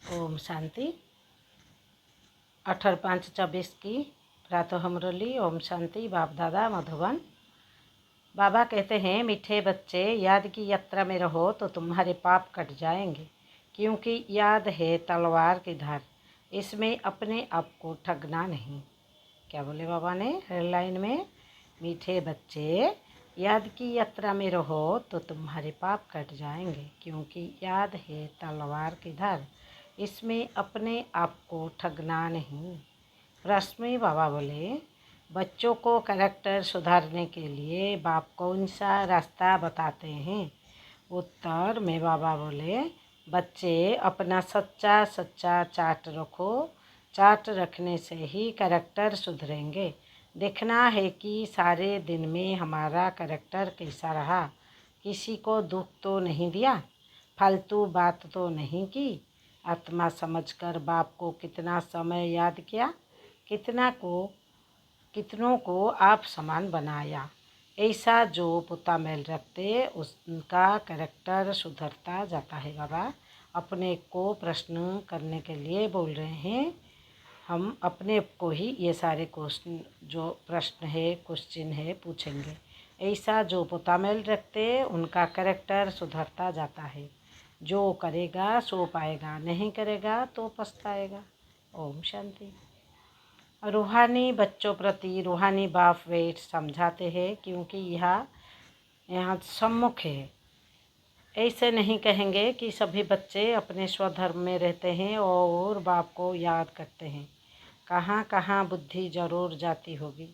ओम शांति। 18/5/24 की प्रातः मुरली। ओम शांति। बाप दादा मधुबन। बाबा कहते हैं, मीठे बच्चे, याद की यात्रा में रहो तो तुम्हारे पाप कट जाएंगे, क्योंकि याद है तलवार की धार, इसमें अपने आप को ठगना नहीं। क्या बोले बाबा ने हेडलाइन में? मीठे बच्चे, याद की यात्रा में रहो तो तुम्हारे पाप कट जाएंगे, क्योंकि याद है तलवार की धार, इसमें अपने आप को ठगना नहीं। प्रश्न में बाबा बोले, बच्चों को कैरेक्टर सुधारने के लिए बाप कौन सा रास्ता बताते हैं? उत्तर में बाबा बोले, बच्चे अपना सच्चा सच्चा चार्ट रखो, चार्ट रखने से ही कैरेक्टर सुधरेंगे। देखना है कि सारे दिन में हमारा कैरेक्टर कैसा रहा। किसी को दुख तो नहीं दिया, फालतू बात तो नहीं की, आत्मा समझकर बाप को कितना समय याद किया, कितनों को आप समान बनाया। ऐसा जो पुता मेल रखते उसका कैरेक्टर सुधरता जाता है। बाबा अपने को प्रश्न करने के लिए बोल रहे हैं। हम अपने को ही ये सारे क्वेश्चन जो प्रश्न है क्वेश्चन है पूछेंगे। ऐसा जो पुता मेल रखते उनका कैरेक्टर सुधरता जाता है। जो करेगा सो पाएगा, नहीं करेगा तो पछताएगा। ओम शांति। रूहानी बच्चों प्रति रूहानी बाप वेट समझाते हैं, क्योंकि यहाँ सम्मुख है। ऐसे नहीं कहेंगे कि सभी बच्चे अपने स्वधर्म में रहते हैं और बाप को याद करते हैं। कहाँ कहाँ बुद्धि जरूर जाती होगी,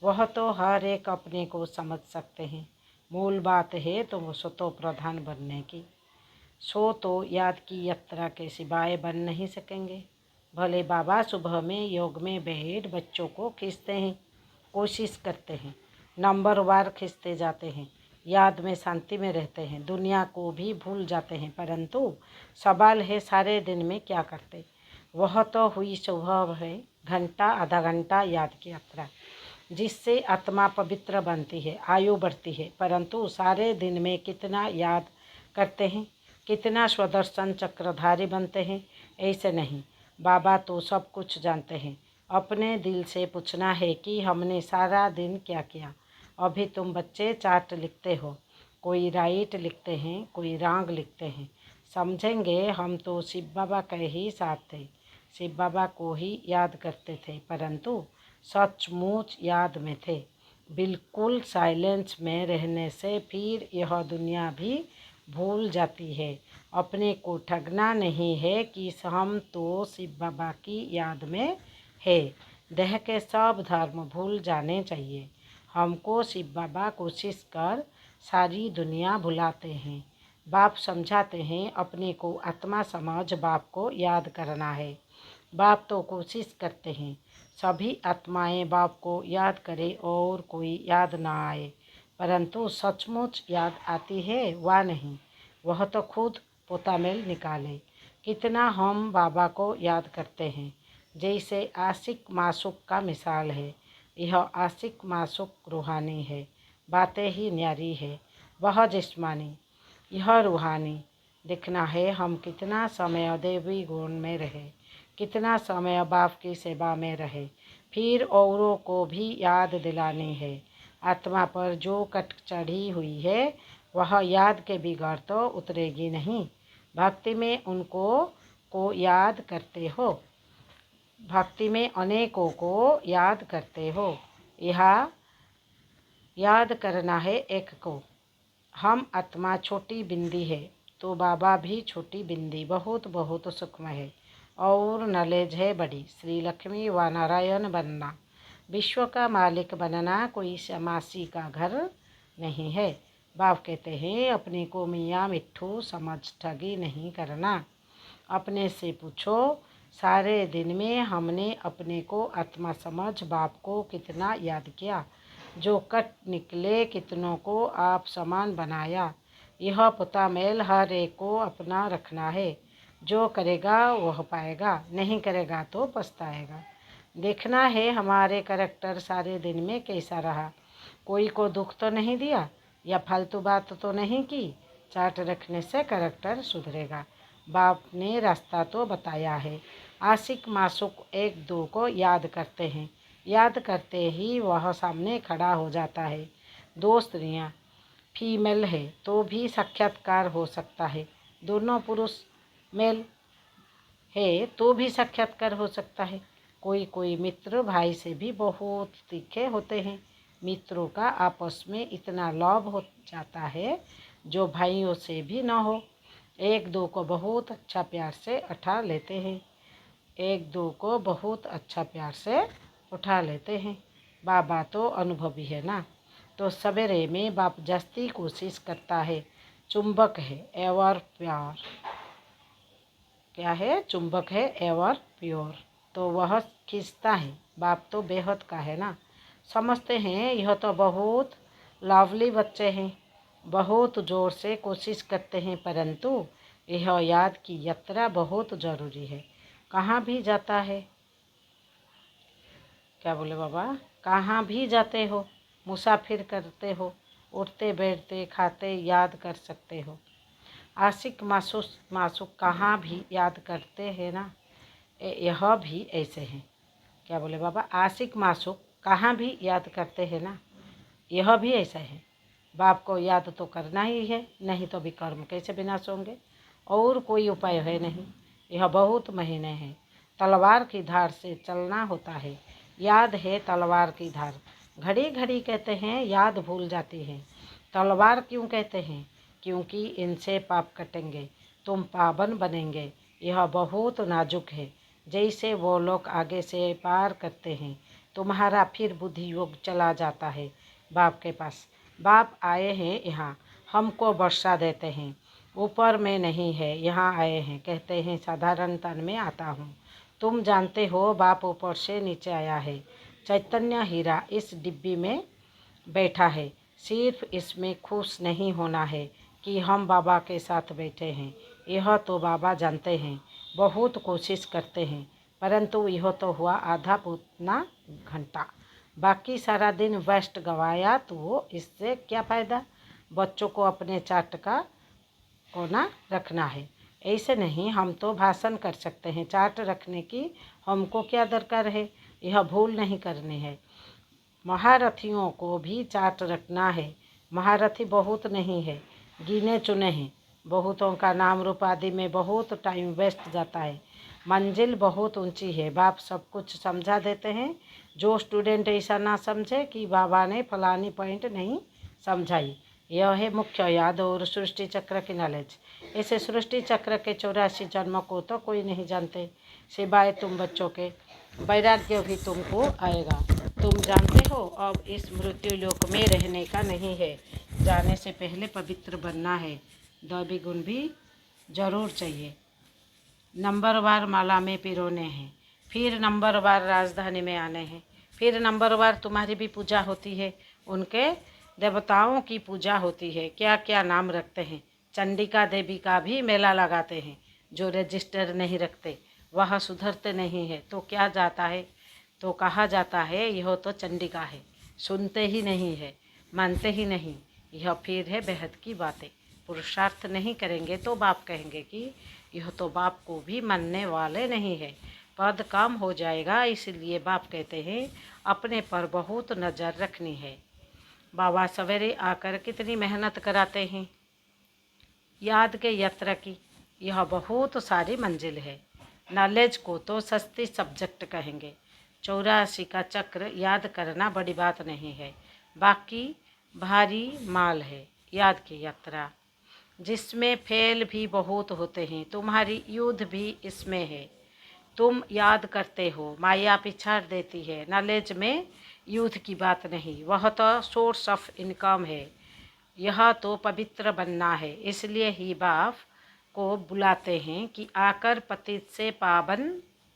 वह तो हर एक अपने को समझ सकते हैं। मूल बात है तो वो स्वतो प्रधान बनने की। सो तो याद की यात्रा के सिवाय बन नहीं सकेंगे। भले बाबा सुबह में योग में बैठ बच्चों को खींचते हैं, कोशिश करते हैं, नंबर वार खींचते जाते हैं, याद में शांति में रहते हैं, दुनिया को भी भूल जाते हैं, परंतु सवाल है सारे दिन में क्या करते। वह तो हुई स्वभाव है घंटा आधा घंटा याद की यात्रा, जिससे आत्मा पवित्र बनती है, आयु बढ़ती है, परंतु सारे दिन में कितना याद करते हैं, कितना स्वदर्शन चक्रधारी बनते हैं? ऐसे नहीं। बाबा तो सब कुछ जानते हैं। अपने दिल से पूछना है कि हमने सारा दिन क्या किया। अभी तुम बच्चे चार्ट लिखते हो, कोई राइट लिखते हैं, कोई रॉन्ग लिखते हैं। समझेंगे हम तो शिव बाबा के ही साथ थे, शिव बाबा को ही याद करते थे, परंतु सचमुच याद में थे। बिल्कुल साइलेंस में रहने से फिर यह दुनिया भी भूल जाती है। अपने को ठगना नहीं है कि हम तो शिव बाबा की याद में है। देह के सब धर्म भूल जाने चाहिए। हमको शिव बाबा कोशिश कर सारी दुनिया भुलाते हैं। बाप समझाते हैं, अपने को आत्मा समझ बाप को याद करना है। बाप तो कोशिश करते हैं सभी आत्माएं बाप को याद करें और कोई याद ना आए, परंतु सचमुच याद आती है वा नहीं, वह तो खुद पोता मेल निकाले। कितना हम बाबा को याद करते हैं, जैसे आशिक मासूक का मिसाल है। यह आशिक मासूक रूहानी है, बातें ही न्यारी है, वह जिस्मानी, यह रूहानी। देखना है हम कितना समय देवी गुण में रहे, कितना समय बाप की सेवा में रहे, फिर औरों को भी याद दिलानी है। आत्मा पर जो कट चढ़ी हुई है वह याद के बिगड़ तो उतरेगी नहीं। भक्ति में उनको को याद करते हो, भक्ति में अनेकों को याद करते हो। यह याद करना है एक को। हम आत्मा छोटी बिंदी है तो बाबा भी छोटी बिंदी, बहुत बहुत सूक्ष्म है और नॉलेज है बड़ी। श्री लक्ष्मी व नारायण बनना, विश्व का मालिक बनना कोई समासी का घर नहीं है। बाप कहते हैं, अपने को मियाँ मिट्ठू समझ ठगी नहीं करना। अपने से पूछो, सारे दिन में हमने अपने को आत्मा समझ बाप को कितना याद किया। जो कट निकले कितनों को आप समान बनाया। यह पुता मेल हर एक को अपना रखना है। जो करेगा वह पाएगा, नहीं करेगा तो पछताएगा। देखना है हमारे कैरेक्टर सारे दिन में कैसा रहा। कोई को दुख तो नहीं दिया या फालतू बात तो नहीं की। चार्ट रखने से कैरेक्टर सुधरेगा। बाप ने रास्ता तो बताया है। आशिक माशूक एक दो को याद करते हैं, याद करते ही वह सामने खड़ा हो जाता है। दो स्त्रियां फीमेल है तो भी साक्षात्कार हो सकता है, दोनों पुरुष मेल है तो भी साक्षात्कार हो सकता है। कोई कोई मित्र भाई से भी बहुत तीखे होते हैं। मित्रों का आपस में इतना लव हो जाता है जो भाइयों से भी न हो। एक दो को बहुत अच्छा प्यार से उठा लेते हैं, एक दो को बहुत अच्छा प्यार से उठा लेते हैं। बाबा तो अनुभवी है ना, तो सवेरे में बाप जास्ती कोशिश करता है। चुंबक है एवर प्यार, क्या है, चुंबक है एवर प्योर, तो वह खींचता है। बाप तो बेहद का है ना, समझते हैं यह तो बहुत लवली बच्चे हैं, बहुत ज़ोर से कोशिश करते हैं, परंतु यह याद की यात्रा बहुत ज़रूरी है। कहाँ भी जाता है, क्या बोले बाबा, कहाँ भी जाते हो, मुसाफिर करते हो, उठते बैठते खाते याद कर सकते हो। आशिक मासूक कहाँ भी याद करते हैं ना, यह भी ऐसे हैं। क्या बोले बाबा, आशिक मासूक कहाँ भी याद करते हैं ना, यह भी ऐसा है। बाप को याद तो करना ही है, नहीं तो विकर्म कैसे विनाश होंगे, और कोई उपाय है नहीं। यह बहुत महीने हैं, तलवार की धार से चलना होता है। याद है तलवार की धार, घड़ी घड़ी कहते हैं याद भूल जाती है। तलवार क्यों कहते हैं, क्योंकि इनसे पाप कटेंगे, तुम पावन बनेंगे। यह बहुत नाजुक है, जैसे वो लोग आगे से पार करते हैं तुम्हारा फिर बुद्धि योग चला जाता है बाप के पास। बाप आए हैं यहाँ, हमको वर्षा देते हैं, ऊपर में नहीं है, यहाँ आए हैं, कहते हैं साधारण तन में आता हूँ। तुम जानते हो बाप ऊपर से नीचे आया है। चैतन्य हीरा इस डिब्बी में बैठा है, सिर्फ इसमें खुश नहीं होना है कि हम बाबा के साथ बैठे हैं। यह तो बाबा जानते हैं, बहुत कोशिश करते हैं, परंतु यह तो हुआ आधा पौना घंटा, बाकी सारा दिन वेस्ट गवाया तो इससे क्या फ़ायदा। बच्चों को अपने चार्ट का कोना रखना है, ऐसे नहीं हम तो भाषण कर सकते हैं, चार्ट रखने की हमको क्या दरकार है, यह भूल नहीं करनी है। महारथियों को भी चार्ट रखना है, महारथी बहुत नहीं है, गिने चुने हैं, बहुतों का नाम रूप आदि में बहुत टाइम वेस्ट जाता है। मंजिल बहुत ऊंची है, बाप सब कुछ समझा देते हैं। जो स्टूडेंट ऐसा ना समझे कि बाबा ने फलानी पॉइंट नहीं समझाई, यह है मुख्य याद और सृष्टि चक्र की नॉलेज। ऐसे सृष्टि चक्र के 84 जन्म को तो कोई नहीं जानते सिवाय तुम बच्चों के। वैराग्य भी तुमको आएगा, तुम जानते हो अब इस मृत्यु लोक में रहने का नहीं है, जाने से पहले पवित्र बनना है। दैवी गुण भी जरूर चाहिए। नंबरवार माला में पिरोने हैं, फिर नंबरवार राजधानी में आने हैं, फिर नंबरवार तुम्हारी भी पूजा होती है, उनके देवताओं की पूजा होती है। क्या क्या नाम रखते हैं, चंडिका देवी का भी मेला लगाते हैं। जो रजिस्टर नहीं रखते वह सुधरते नहीं है, तो क्या जाता है, तो कहा जाता है यह तो चंडिका है, सुनते ही नहीं है, मानते ही नहीं। यह फिर है बेहद की बातें। पुरुषार्थ नहीं करेंगे तो बाप कहेंगे कि यह तो बाप को भी मानने वाले नहीं है, पद कम हो जाएगा। इसलिए बाप कहते हैं अपने पर बहुत नज़र रखनी है। बाबा सवेरे आकर कितनी मेहनत कराते हैं याद के यात्रा की। यह बहुत सारी मंजिल है, नॉलेज को तो सस्ती सब्जेक्ट कहेंगे। 84 का चक्र याद करना बड़ी बात नहीं है, बाकी भारी माल है याद की यात्रा, जिसमें फेल भी बहुत होते हैं। तुम्हारी युद्ध भी इसमें है, तुम याद करते हो, माया पिछाड़ देती है। नॉलेज में युद्ध की बात नहीं, वह तो सोर्स ऑफ इनकम है। यह तो पवित्र बनना है, इसलिए ही बाप को बुलाते हैं कि आकर पतित से पावन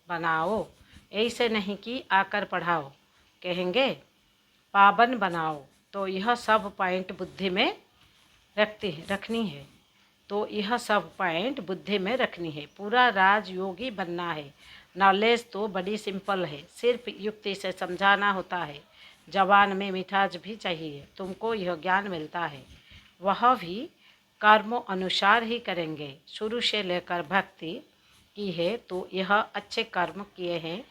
बनाओ, ऐसे नहीं कि आकर पढ़ाओ। कहेंगे पावन बनाओ, तो यह सब पॉइंट बुद्धि में रखनी है, तो यह सब पॉइंट बुद्धि में रखनी है। पूरा राजयोगी बनना है। नॉलेज तो बड़ी सिंपल है, सिर्फ युक्ति से समझाना होता है। जवान में मिठास भी चाहिए, तुमको यह ज्ञान मिलता है, वह भी कर्मों अनुसार ही करेंगे। शुरू से लेकर भक्ति की है तो यह अच्छे कर्म किए हैं,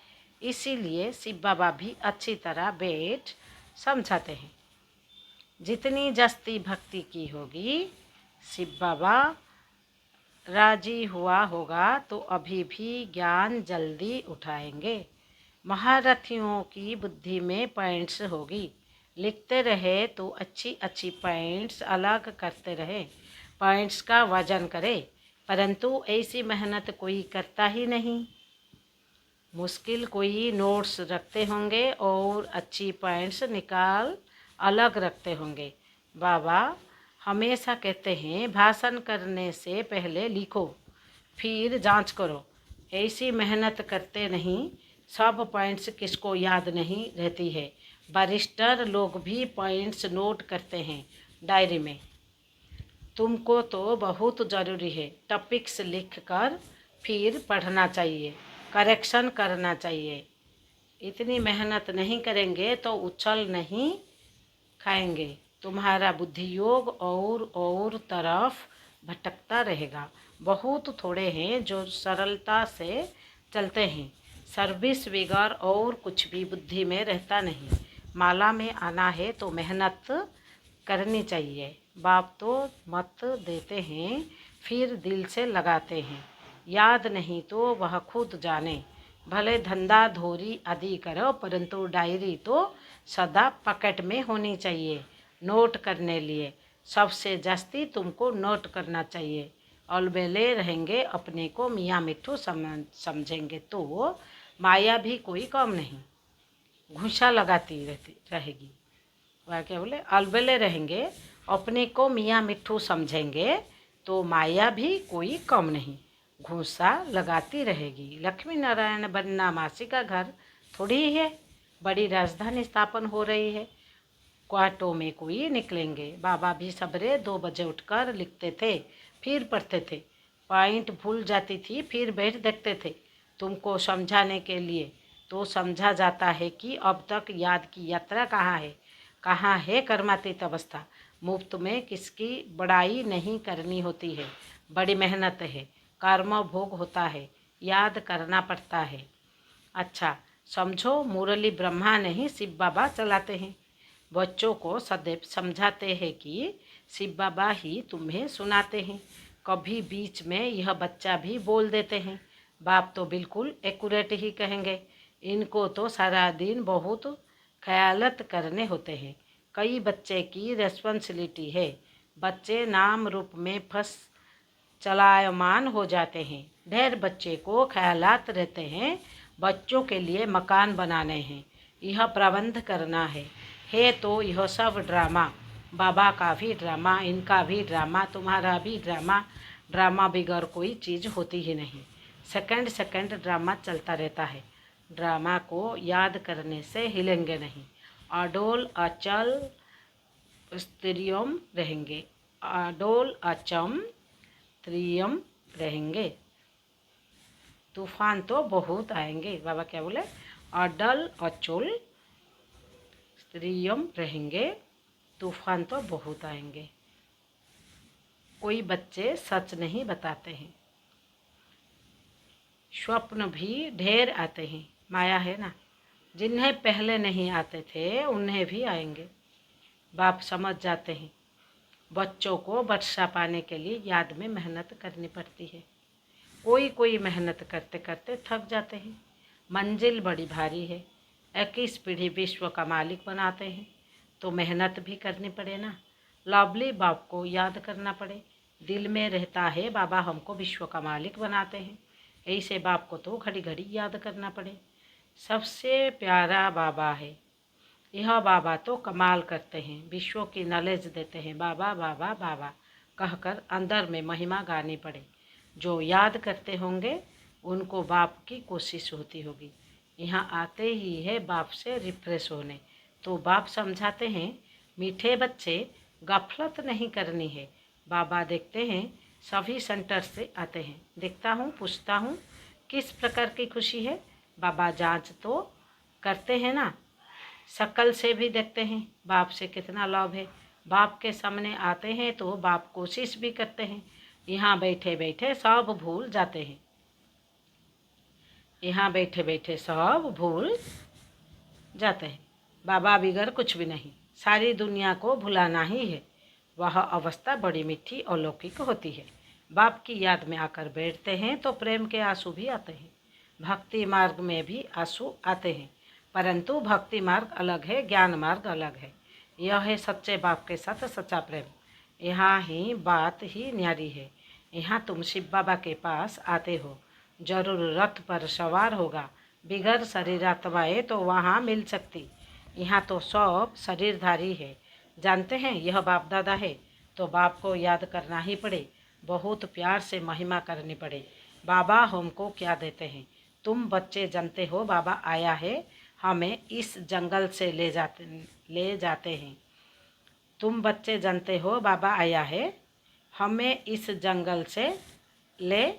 इसीलिए शिव बाबा भी अच्छी तरह बैठ समझाते हैं। जितनी जस्ती भक्ति की होगी, शिव बाबा राजी हुआ होगा तो अभी भी ज्ञान जल्दी उठाएंगे। महारथियों की बुद्धि में पॉइंट्स होगी, लिखते रहे तो अच्छी अच्छी पॉइंट्स अलग करते रहे, पॉइंट्स का वजन करे, परंतु ऐसी मेहनत कोई करता ही नहीं। मुश्किल कोई नोट्स रखते होंगे और अच्छी पॉइंट्स निकाल अलग रखते होंगे। बाबा हमेशा कहते हैं भाषण करने से पहले लिखो फिर जांच करो। ऐसी मेहनत करते नहीं, सब पॉइंट्स किसको याद नहीं रहती है। बैरिस्टर लोग भी पॉइंट्स नोट करते हैं डायरी में। तुमको तो बहुत ज़रूरी है, टॉपिक्स लिख कर फिर पढ़ना चाहिए, करेक्शन करना चाहिए। इतनी मेहनत नहीं करेंगे तो उछल नहीं खाएंगे। तुम्हारा बुद्धि योग और तरफ भटकता रहेगा। बहुत थोड़े हैं जो सरलता से चलते हैं। सर्विस विगर और कुछ भी बुद्धि में रहता नहीं। माला में आना है तो मेहनत करनी चाहिए। बाप तो मत देते हैं, फिर दिल से लगाते हैं। याद नहीं तो वह खुद जाने। भले धंधा धोरी आदि करो, परंतु डायरी तो सदा पॉकेट में होनी चाहिए नोट करने लिए। सबसे जास्ती तुमको नोट करना चाहिए। अलबेले रहेंगे, अपने को मियाँ मिट्ठू समझेंगे तो माया भी कोई कम नहीं, घुसा लगाती रहेगी। वह क्या बोले, अलबेले रहेंगे, अपने को मियाँ मिट्ठू समझेंगे तो माया भी कोई कम नहीं, घूसा लगाती रहेगी। लक्ष्मी नारायण बनना मासी का घर थोड़ी ही है, बड़ी राजधानी स्थापन हो रही है। क्वार्टों में कोई निकलेंगे। बाबा भी सवेरे 2 बजे उठकर लिखते थे, फिर पढ़ते थे। पॉइंट भूल जाती थी, फिर बैठ देखते थे तुमको समझाने के लिए। तो समझा जाता है कि अब तक याद की यात्रा कहाँ है कर्मातीत अवस्था। मुफ्त में किसकी बड़ाई नहीं करनी होती है, बड़ी मेहनत है, कर्म भोग होता है, याद करना पड़ता है। अच्छा समझो, मुरली ब्रह्मा नहीं शिव बाबा चलाते हैं। बच्चों को सदैव समझाते हैं कि शिव बाबा ही तुम्हें सुनाते हैं। कभी बीच में यह बच्चा भी बोल देते हैं। बाप तो बिल्कुल एक्यूरेट ही कहेंगे। इनको तो सारा दिन बहुत ख्यालत करने होते हैं। कई बच्चे की रेस्पॉन्सिबिलिटी है। बच्चे नाम रूप में फंस चलायमान हो जाते हैं। ढेर बच्चे को ख्यालात रहते हैं, बच्चों के लिए मकान बनाने हैं, यह प्रबंध करना है तो यह सब ड्रामा, बाबा का भी ड्रामा, इनका भी ड्रामा, तुम्हारा भी ड्रामा। ड्रामा बिगर कोई चीज़ होती ही नहीं। सेकंड सेकंड ड्रामा चलता रहता है। ड्रामा को याद करने से हिलेंगे नहीं। अडोल अचल स्त्रियम रहेंगे, अडोल अचम त्रियम रहेंगे। तूफान तो बहुत आएंगे। बाबा क्या बोले, अडल अचल स्त्रियम रहेंगे, तूफान तो बहुत आएंगे। कोई बच्चे सच नहीं बताते हैं, स्वप्न भी ढेर आते हैं। माया है ना, जिन्हें पहले नहीं आते थे उन्हें भी आएंगे। बाप समझ जाते हैं। बच्चों को वर्षा पाने के लिए याद में मेहनत करनी पड़ती है। कोई मेहनत करते करते थक जाते हैं। मंजिल बड़ी भारी है। 21 पीढ़ी विश्व का मालिक बनाते हैं तो मेहनत भी करनी पड़े ना। लवली बाप को याद करना पड़े। दिल में रहता है बाबा हमको विश्व का मालिक बनाते हैं, ऐसे बाप को तो घड़ी घड़ी याद करना पड़े। सबसे प्यारा बाबा है। यह बाबा तो कमाल करते हैं, विश्व की नॉलेज देते हैं। बाबा बाबा बाबा कहकर अंदर में महिमा गानी पड़े। जो याद करते होंगे उनको बाप की कोशिश होती होगी। यहाँ आते ही है बाप से रिफ्रेश होने। तो बाप समझाते हैं, मीठे बच्चे गफलत नहीं करनी है। बाबा देखते हैं सभी सेंटर से आते हैं। देखता हूँ, पूछता हूँ किस प्रकार की खुशी है। बाबा जांच तो करते हैं ना, शक्ल से भी देखते हैं बाप से कितना लव है। बाप के सामने आते हैं तो बाप कोशिश भी करते हैं, यहाँ बैठे बैठे सब भूल जाते हैं, यहाँ बैठे बैठे सब भूल जाते हैं। बाबा बिगर कुछ भी नहीं, सारी दुनिया को भुलाना ही है। वह अवस्था बड़ी मीठी अलौकिक होती है। बाप की याद में आकर बैठते हैं तो प्रेम के आंसू भी आते हैं। भक्ति मार्ग में भी आंसू आते हैं, परंतु भक्ति मार्ग अलग है, ज्ञान मार्ग अलग है। यह है सच्चे बाप के साथ सच्चा प्रेम। यहाँ ही बात ही न्यारी है। यहाँ तुम शिव बाबा के पास आते हो, जरूर रथ पर सवार होगा, बिगर शरीरात्माएं तो वहाँ मिल सकती। यहाँ तो सब शरीरधारी है। जानते हैं यह बाप दादा है, तो बाप को याद करना ही पड़े, बहुत प्यार से महिमा करनी पड़े। बाबा हमको क्या देते हैं? तुम बच्चे जानते हो बाबा आया है, हमें इस जंगल से ले जाते हैं। तुम बच्चे जानते हो बाबा आया है, हमें इस जंगल से ले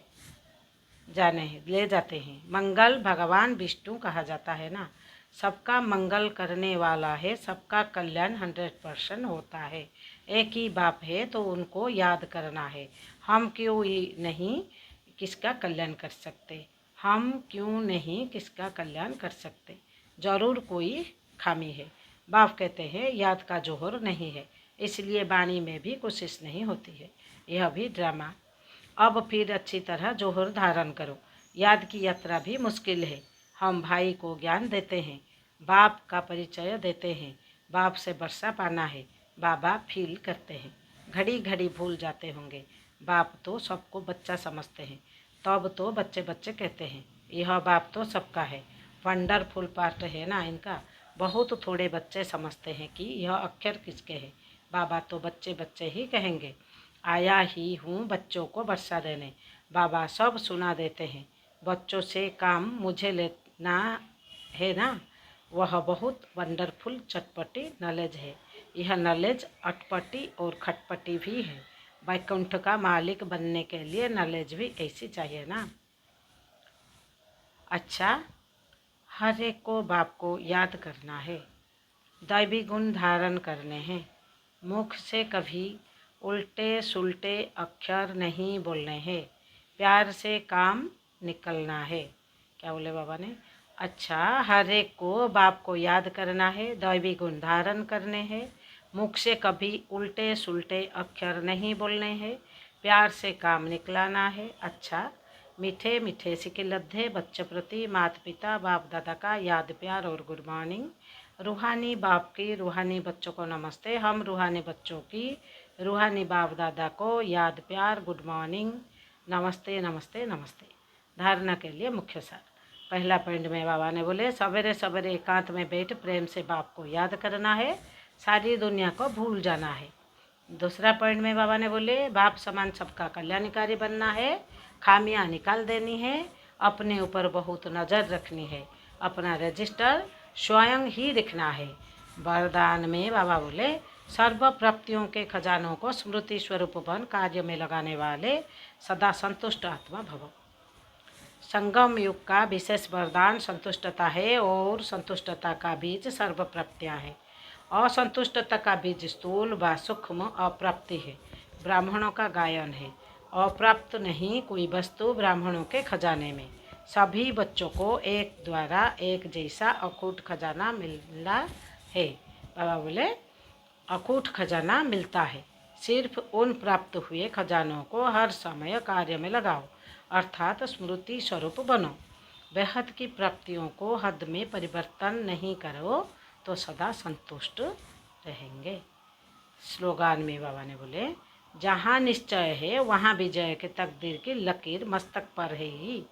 जाते हैं। मंगल भगवान विष्णु कहा जाता है ना, सबका मंगल करने वाला है, सबका कल्याण 100% होता है। एक ही बाप है तो उनको याद करना है। हम क्यों नहीं किसका कल्याण कर सकते? हम क्यों नहीं किसका कल्याण कर सकते? जरूर कोई खामी है। बाप कहते हैं याद का जोहर नहीं है, इसलिए वाणी में भी कोशिश नहीं होती है। यह भी ड्रामा। अब फिर अच्छी तरह जोहर धारण करो। याद की यात्रा भी मुश्किल है। हम भाई को ज्ञान देते हैं, बाप का परिचय देते हैं। बाप से वर्षा पाना है, बाबा फील करते हैं। घड़ी घड़ी भूल जाते होंगे, बाप तो सबको बच्चा समझते हैं, तब तो बच्चे बच्चे कहते हैं। यह बाप तो सबका है, वंडरफुल पार्ट है ना इनका। बहुत थोड़े बच्चे समझते हैं कि यह अक्षर किसके हैं। बाबा तो बच्चे बच्चे ही कहेंगे। आया ही हूँ बच्चों को वर्षा देने। बाबा सब सुना देते हैं। बच्चों से काम मुझे लेना है ना। वह बहुत वंडरफुल चटपटी नॉलेज है। यह नॉलेज अटपटी और खटपटी भी है। वैकुंठ का मालिक बनने के लिए नॉलेज भी ऐसी चाहिए ना। अच्छा, हर एक को बाप को याद करना है, दैवी गुण धारण करने हैं, मुख से कभी उल्टे सुलटे अक्षर नहीं बोलने हैं, प्यार से काम निकलना है। क्या बोले बाबा ने? अच्छा, हर एक को बाप को याद करना है, दैवी गुण धारण करने हैं, मुख से कभी उल्टे सुलटे अक्षर नहीं बोलने हैं, प्यार से काम निकलाना है। अच्छा, मीठे मीठे सिके लद्दे बच्चों प्रति माता पिता बाप दादा का याद प्यार और गुड मॉर्निंग। रूहानी बाप की रूहानी बच्चों को नमस्ते। हम रूहानी बच्चों की रूहानी बाप दादा को याद प्यार गुड मॉर्निंग, नमस्ते नमस्ते नमस्ते। धारणा के लिए मुख्य सार। पहला पॉइंट में बाबा ने बोले सवेरे सवेरे एकांत में बैठ प्रेम से बाप को याद करना है, सारी दुनिया को भूल जाना है। दूसरा पॉइंट में बाबा ने बोले बाप समान सबका कल्याणकारी बनना है, खामियां निकाल देनी है, अपने ऊपर बहुत नज़र रखनी है, अपना रजिस्टर स्वयं ही लिखना है। वरदान में बाबा बोले सर्व प्राप्तियों के खजानों को स्मृति स्वरूप बन कार्य में लगाने वाले सदा संतुष्ट आत्मा भव। संगम युग का विशेष वरदान संतुष्टता है और संतुष्टता का बीज सर्व प्राप्तियाँ है। असंतुष्टता का बीज स्थूल व सूक्ष्म अप्राप्ति है। ब्राह्मणों का गायन है, अप्राप्त नहीं कोई वस्तु ब्राह्मणों के खजाने में। सभी बच्चों को एक द्वारा एक जैसा अकूट खजाना मिला है। बाबा बोले अकूट खजाना मिलता है, सिर्फ उन प्राप्त हुए खजानों को हर समय कार्य में लगाओ, अर्थात स्मृति स्वरूप बनो। बेहद की प्राप्तियों को हद में परिवर्तन नहीं करो तो सदा संतुष्ट रहेंगे। स्लोगान में बाबा ने बोले जहाँ निश्चय है वहाँ विजय के तकदीर की लकीर मस्तक पर है ही।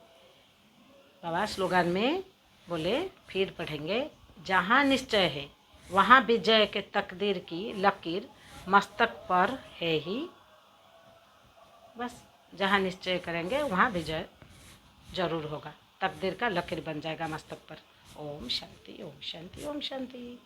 बाबा स्लोगान में बोले फिर पढ़ेंगे, जहाँ निश्चय है वहाँ विजय के तकदीर की लकीर मस्तक पर है ही। बस जहाँ निश्चय करेंगे वहाँ विजय जरूर होगा, तकदीर का लकीर बन जाएगा मस्तक पर। ओम शांति ओम शांति ओम शांति।